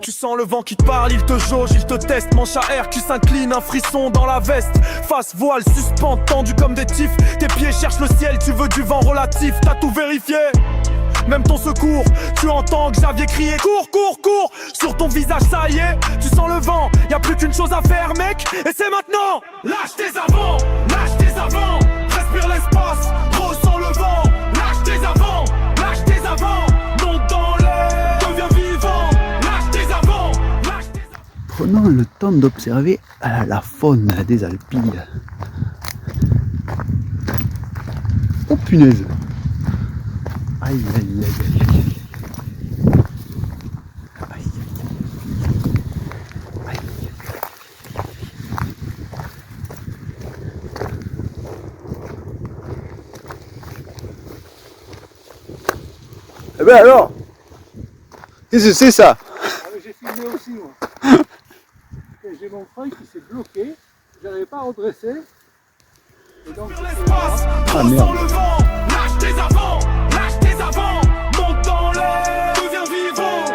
Tu sens le vent qui te parle, il te jauge, il te teste. Manche à air qui s'incline, un frisson dans la veste. Face voile, suspend, tendu comme des tifs. Tes pieds cherchent le ciel, tu veux du vent relatif. T'as tout vérifié, même ton secours. Tu entends que Xavier crier cours, cours, cours. Sur ton visage ça y est, tu sens le vent. Y'a plus qu'une chose à faire mec, et c'est maintenant. Lâche tes avants, lâche tes avants. Respire l'espace, ressens le vent. Lâche tes avants, lâche tes avants. Monte dans l'air, deviens vivant. Lâche tes avants, lâche tes avants. Prenons le temps d'observer la faune des Alpilles. Oh punaise! Aïe aïe aïe aïe aïe. Aïe aïe aïe. Eh ben alors, qu'est-ce que c'est ça? J'ai filmé aussi moi. Et j'ai mon feuille qui s'est bloqué, j'arrivais pas à redresser. Et donc, Ah merde. Lâche tes avants, lâche tes avants. Monte dans l'air, deviens vivant.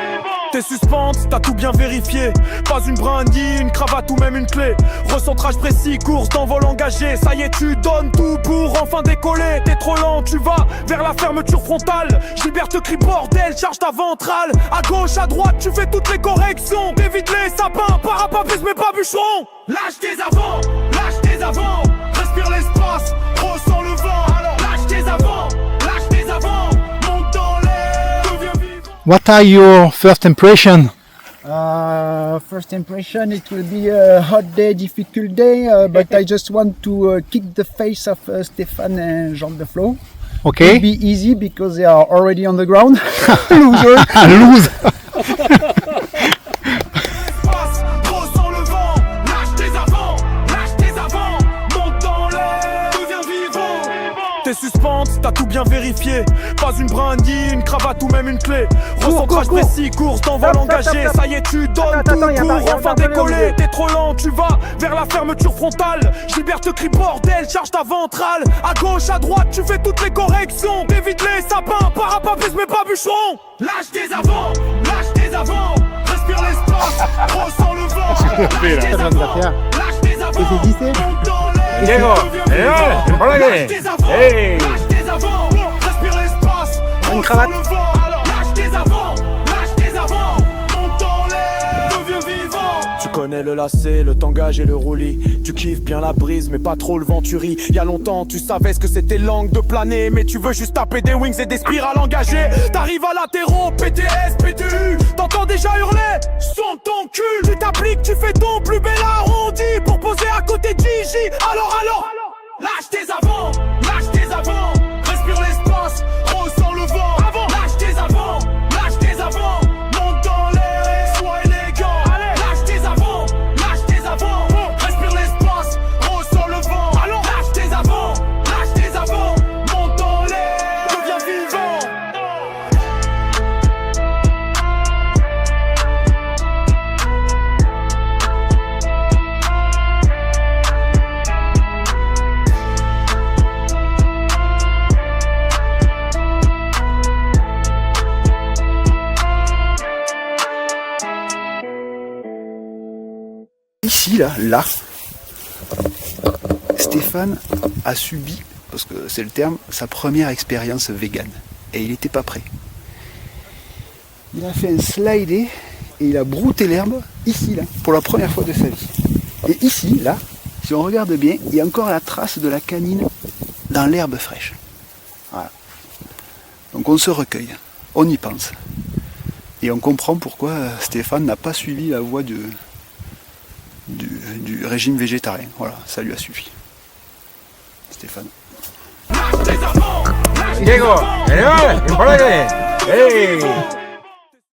T'es suspente, t'as tout bien vérifié. Pas une brindille, une cravate ou même une clé. Recentrage précis, course d'envol engagé. Ça y est, tu donnes tout pour enfin décoller. T'es trop lent, tu vas vers la fermeture frontale. Gilbert te crie bordel, charge ta ventrale. À gauche, à droite, tu fais toutes les corrections. T'évites les sapins, parapapis mais pas bûcheron. Lâche tes avants, lâche tes avants. Respire l'espace, ressens le vent. Alors lâche tes avants, lâche tes avants. Monte dans l'air, deviens vivant. What are your first impression? First impression, it will be a hot day, difficult day, but I just want to kick the face of Stéphane and Jean de Flo. Okay. It'll be easy because they are already on the ground. Loser. Lose. Ressens le vent, lâche tes avants, lâche tes avants. Monte dans l'air, deviens vivant. T'es suspente, t'as tout bien vérifié. Pas une brindille, une cravate ou même une clé. Recentrage cours. précis, course d'envol Stop, engagé. stop, stop. Ça y est, tu donnes Attends, tout y a pour pas- y a enfin pas de décoller. problème. T'es trop lent, tu vas vers la fermeture frontale. Gilbert te crie bordel, charge ta ventrale. À gauche, à droite, tu fais toutes les corrections. T'évites les sapins, parapapis mais pas bûcheron. Lâche tes avants, lâche tes avants. Respire l'espace, ressens le vent. Lâche tes avants, lâche tes avants. Monte dans l'air, Diego, deviens hola, vivant. ¿qué? Lâche tes avants, Hey. lâche tes avants. Respire l'espace, cravate. ressens le vent. Alors lâche tes avants, lâche tes avants. Monte dans l'air, deviens vivant. Tu connais le lacet, le tangage et le roulis. Tu kiffes bien la brise mais pas trop le venturi. Il y a longtemps tu savais ce que c'était langue de planer. Mais tu veux juste taper des wings et des spirales engagées. T'arrives à latéraux, PTS, PTU. T'entends déjà hurler, son ton cul. Tu t'appliques, tu fais ton plus bel arrondi. Pour poser à côté de Gigi. Alors lâche tes avants, lâche tes avants. Respire l'espace, ressens le vent. Lâche tes avants, lâche tes avants. Monte dans l'air et sois élégant. Lâche tes avants, lâche tes avants. Respire l'espace, ressens le vent. Lâche tes avants, lâche tes avants. Monte dans l'air, deviens vivant. Ici, là, Stéphane a subi, parce que c'est le terme, sa première expérience végane. Et il n'était pas prêt. Il a fait un slidé et il a brouté l'herbe, ici, là, pour la première fois de sa vie. Et ici, là, si on regarde bien, il y a encore la trace de la canine dans l'herbe fraîche. Voilà. Donc on se recueille, on y pense. Et on comprend pourquoi Stéphane n'a pas suivi la voie du régime végétarien. Voilà, ça lui a suffi. Stéphane. Diego, hola, ¿qué? Hey.